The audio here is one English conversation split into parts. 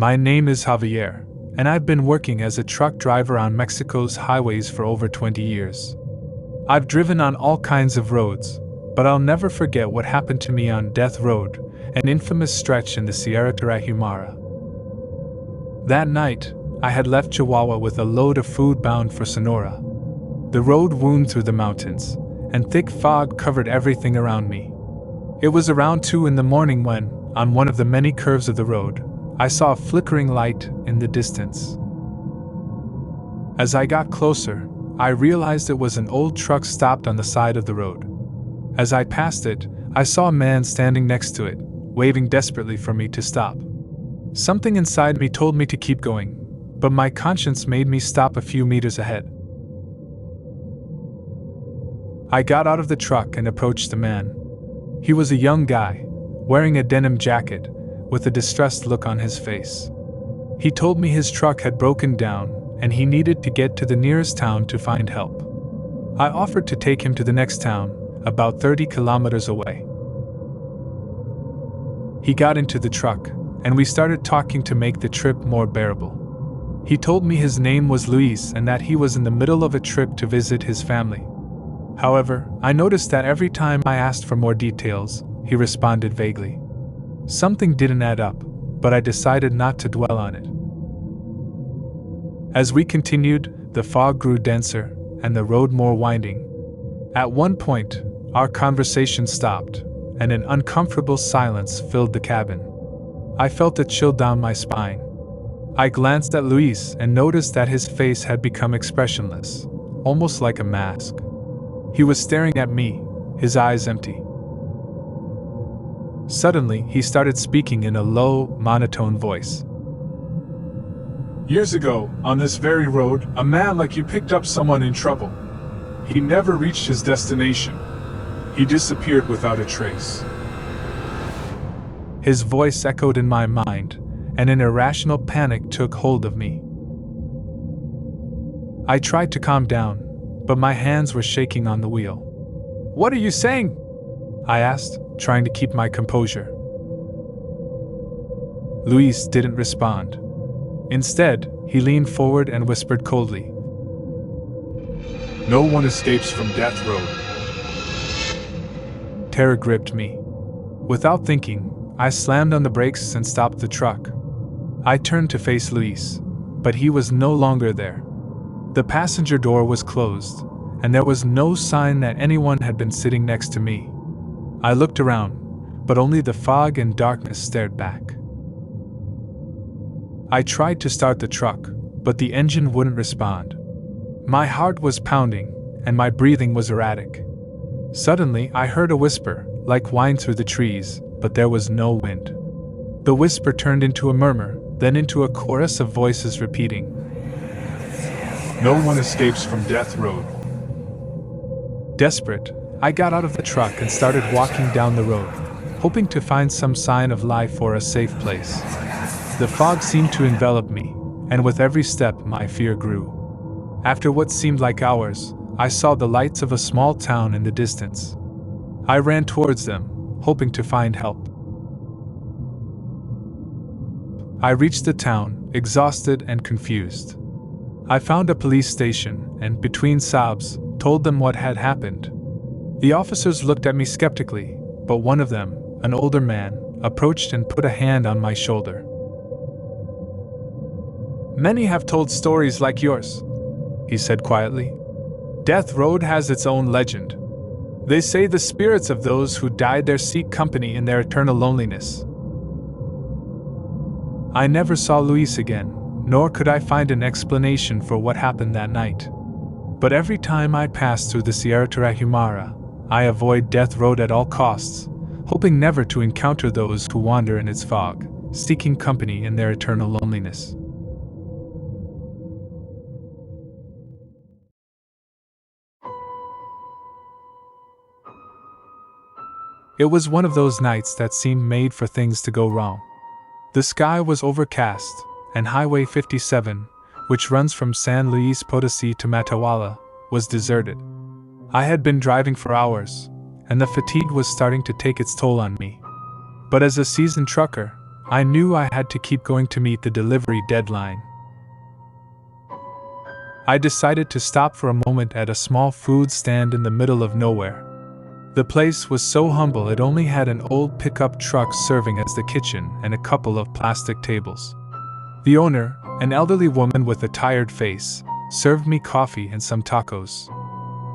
My name is Javier, and I've been working as a truck driver on Mexico's highways for over 20 years. I've driven on all kinds of roads, but I'll never forget what happened to me on Death Road, an infamous stretch in the Sierra Tarahumara. That night, I had left Chihuahua with a load of food bound for Sonora. The road wound through the mountains, and thick fog covered everything around me. It was around 2 in the morning when, on one of the many curves of the road, I saw a flickering light in the distance. As I got closer, I realized it was an old truck stopped on the side of the road. As I passed it, I saw a man standing next to it, waving desperately for me to stop. Something inside me told me to keep going, but my conscience made me stop a few meters ahead. I got out of the truck and approached the man. He was a young guy, wearing a denim jacket, with a distressed look on his face. He told me his truck had broken down and he needed to get to the nearest town to find help. I offered to take him to the next town, about 30 kilometers away. He got into the truck, and we started talking to make the trip more bearable. He told me his name was Luis and that he was in the middle of a trip to visit his family. However, I noticed that every time I asked for more details, he responded vaguely. Something didn't add up, but I decided not to dwell on it. As we continued, the fog grew denser and the road more winding. At one point, our conversation stopped, and an uncomfortable silence filled the cabin. I felt a chill down my spine. I glanced at Luis and noticed that his face had become expressionless, almost like a mask. He was staring at me, his eyes empty. Suddenly, he started speaking in a low, monotone voice. Years ago, on this very road, a man like you picked up someone in trouble. He never reached his destination. He disappeared without a trace. His voice echoed in my mind, and an irrational panic took hold of me. I tried to calm down, but my hands were shaking on the wheel. "What are you saying?" I asked, trying to keep my composure. Luis didn't respond. Instead, he leaned forward and whispered coldly, "No one escapes from Death Road." Terror gripped me. Without thinking, I slammed on the brakes and stopped the truck. I turned to face Luis, but he was no longer there. The passenger door was closed, and there was no sign that anyone had been sitting next to me. I looked around, but only the fog and darkness stared back. I tried to start the truck, but the engine wouldn't respond. My heart was pounding, and my breathing was erratic. Suddenly, I heard a whisper, like whine through the trees, but there was no wind. The whisper turned into a murmur, then into a chorus of voices repeating, "No one escapes from Death Road." Desperate, I got out of the truck and started walking down the road, hoping to find some sign of life or a safe place. The fog seemed to envelop me, and with every step my fear grew. After what seemed like hours, I saw the lights of a small town in the distance. I ran towards them, hoping to find help. I reached the town, exhausted and confused. I found a police station and, between sobs, told them what had happened. The officers looked at me skeptically, but one of them, an older man, approached and put a hand on my shoulder. "Many have told stories like yours," he said quietly. "Death Road has its own legend. They say the spirits of those who died there seek company in their eternal loneliness." I never saw Luis again, nor could I find an explanation for what happened that night. But every time I pass through the Sierra Tarahumara, I avoid Death Road at all costs, hoping never to encounter those who wander in its fog, seeking company in their eternal loneliness. It was one of those nights that seemed made for things to go wrong. The sky was overcast, and Highway 57, which runs from San Luis Potosí to Matehuala, was deserted. I had been driving for hours, and the fatigue was starting to take its toll on me. But as a seasoned trucker, I knew I had to keep going to meet the delivery deadline. I decided to stop for a moment at a small food stand in the middle of nowhere. The place was so humble it only had an old pickup truck serving as the kitchen and a couple of plastic tables. The owner, an elderly woman with a tired face, served me coffee and some tacos.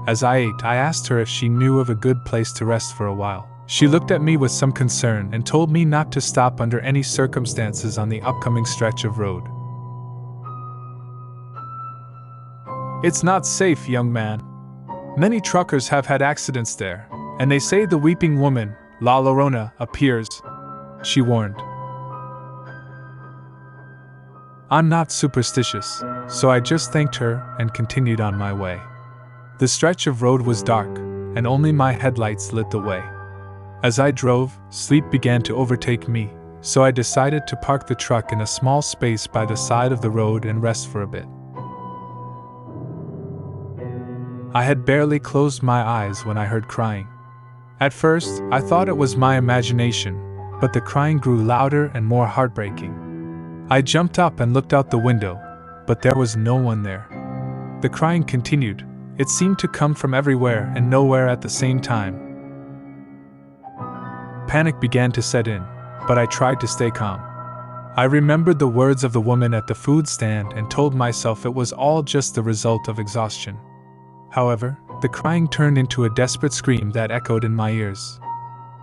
As I ate, I asked her if she knew of a good place to rest for a while. She looked at me with some concern and told me not to stop under any circumstances on the upcoming stretch of road. "It's not safe, young man. Many truckers have had accidents there, and they say the weeping woman, La Llorona, appears," she warned. I'm not superstitious, so I just thanked her and continued on my way. The stretch of road was dark, and only my headlights lit the way. As I drove, sleep began to overtake me, so I decided to park the truck in a small space by the side of the road and rest for a bit. I had barely closed my eyes when I heard crying. At first, I thought it was my imagination, but the crying grew louder and more heartbreaking. I jumped up and looked out the window, but there was no one there. The crying continued. It seemed to come from everywhere and nowhere at the same time. Panic began to set in, but I tried to stay calm. I remembered the words of the woman at the food stand and told myself it was all just the result of exhaustion. However, the crying turned into a desperate scream that echoed in my ears.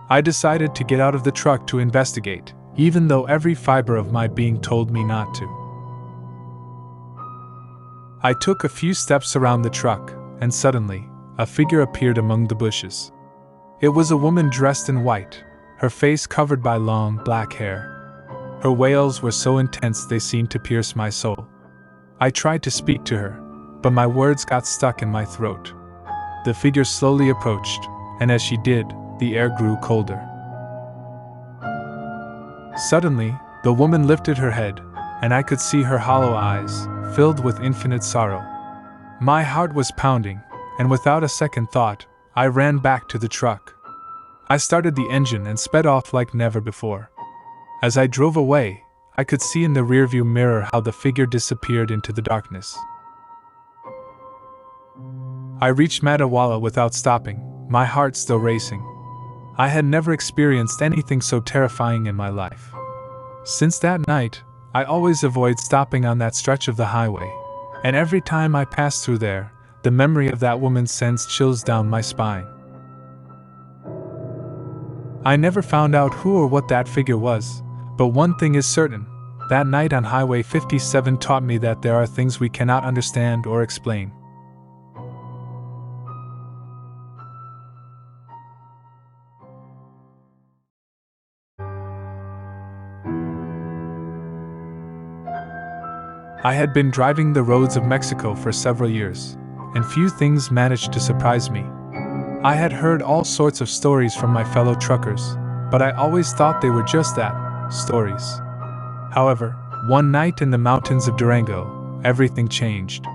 I decided to get out of the truck to investigate, even though every fiber of my being told me not to. I took a few steps around the truck, and suddenly, a figure appeared among the bushes. It was a woman dressed in white, her face covered by long, black hair. Her wails were so intense they seemed to pierce my soul. I tried to speak to her, but my words got stuck in my throat. The figure slowly approached, and as she did, the air grew colder. Suddenly, the woman lifted her head, and I could see her hollow eyes, filled with infinite sorrow. My heart was pounding, and without a second thought, I ran back to the truck. I started the engine and sped off like never before. As I drove away, I could see in the rearview mirror how the figure disappeared into the darkness. I reached Matawala without stopping, my heart still racing. I had never experienced anything so terrifying in my life. Since that night, I always avoid stopping on that stretch of the highway, and every time I pass through there, the memory of that woman sends chills down my spine. I never found out who or what that figure was, but one thing is certain, that night on Highway 57 taught me that there are things we cannot understand or explain. I had been driving the roads of Mexico for several years, and few things managed to surprise me. I had heard all sorts of stories from my fellow truckers, but I always thought they were just that, stories. However, one night in the mountains of Durango, everything changed.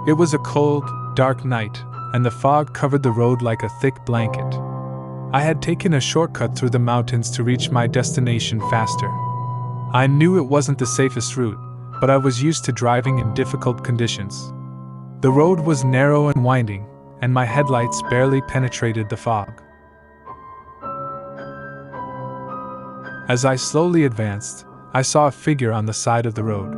It was a cold, dark night, and the fog covered the road like a thick blanket. I had taken a shortcut through the mountains to reach my destination faster. I knew it wasn't the safest route, but I was used to driving in difficult conditions. The road was narrow and winding, and my headlights barely penetrated the fog. As I slowly advanced, I saw a figure on the side of the road.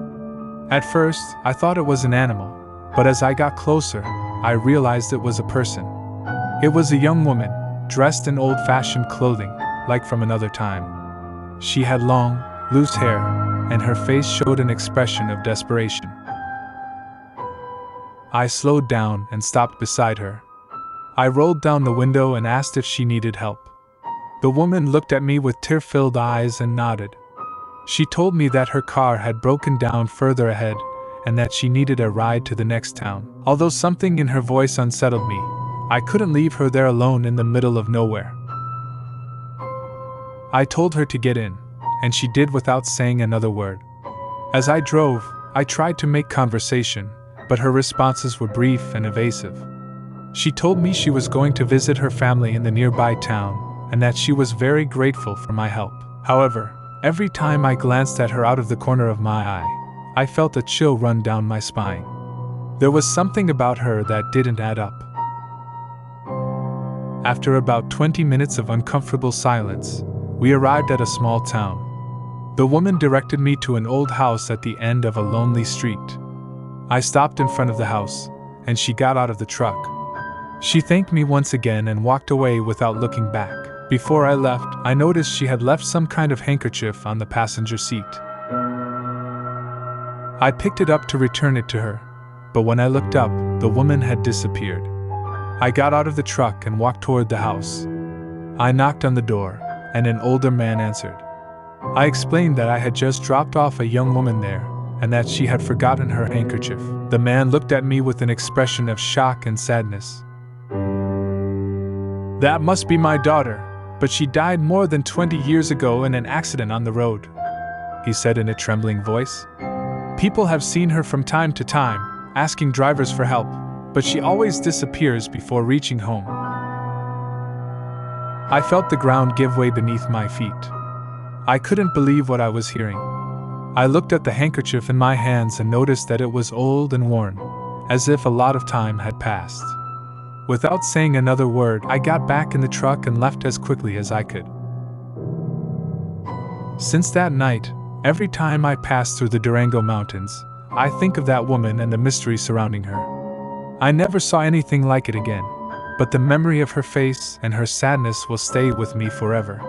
At first, I thought it was an animal, but as I got closer, I realized it was a person. It was a young woman, dressed in old-fashioned clothing, like from another time. She had long, loose hair, and her face showed an expression of desperation. I slowed down and stopped beside her. I rolled down the window and asked if she needed help. The woman looked at me with tear-filled eyes and nodded. She told me that her car had broken down further ahead and that she needed a ride to the next town. Although something in her voice unsettled me, I couldn't leave her there alone in the middle of nowhere. I told her to get in, and she did without saying another word. As I drove, I tried to make conversation, but her responses were brief and evasive. She told me she was going to visit her family in the nearby town, and that she was very grateful for my help. However, every time I glanced at her out of the corner of my eye, I felt a chill run down my spine. There was something about her that didn't add up. After about 20 minutes of uncomfortable silence, we arrived at a small town. The woman directed me to an old house at the end of a lonely street. I stopped in front of the house, and she got out of the truck. She thanked me once again and walked away without looking back. Before I left, I noticed she had left some kind of handkerchief on the passenger seat. I picked it up to return it to her, but when I looked up, the woman had disappeared. I got out of the truck and walked toward the house. I knocked on the door, and an older man answered. I explained that I had just dropped off a young woman there, and that she had forgotten her handkerchief. The man looked at me with an expression of shock and sadness. "That must be my daughter, but she died more than 20 years ago in an accident on the road," he said in a trembling voice. "People have seen her from time to time, asking drivers for help, but she always disappears before reaching home." I felt the ground give way beneath my feet. I couldn't believe what I was hearing. I looked at the handkerchief in my hands and noticed that it was old and worn, as if a lot of time had passed. Without saying another word, I got back in the truck and left as quickly as I could. Since that night, every time I pass through the Durango Mountains, I think of that woman and the mystery surrounding her. I never saw anything like it again, but the memory of her face and her sadness will stay with me forever.